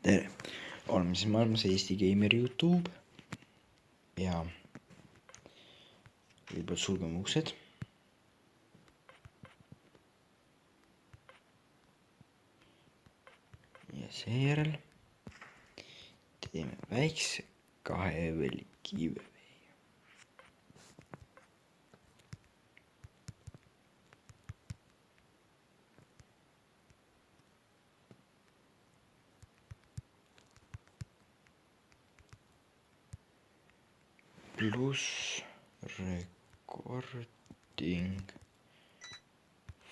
tere, oleme siis maailmas Eesti Gamer Youtube ja kõigepealt sulgeme uksed. Ja seejärel teeme väikse 2 leveli giveaway. Plus recording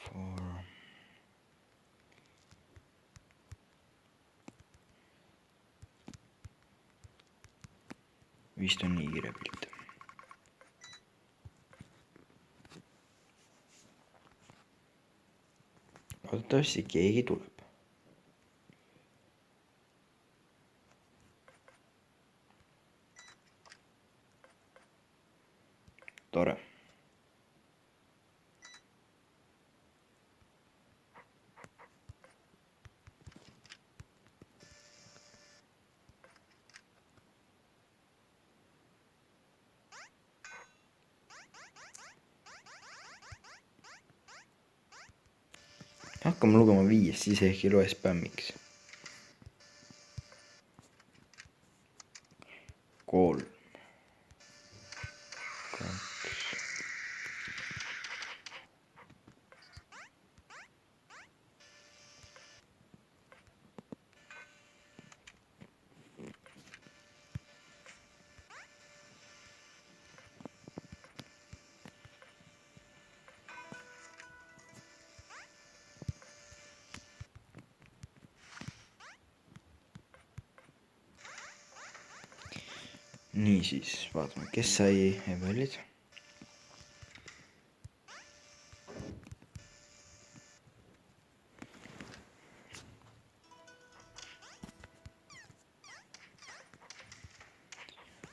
for vist on nii kirjapilt. Loodetavasti keegi tuleb. Tore. Hakkame lugema 5, siis ehk ei loe spämmiks. 3, 2. Niisiis, vaatame, kes sai evalid.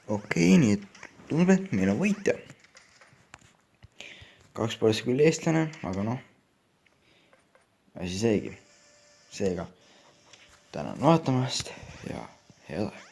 Okei, nii et tundub, et meil on võitja. 2 pole see küll eestlane, aga noh, asi seegi. Seega, tänan vaatamast ja head aega.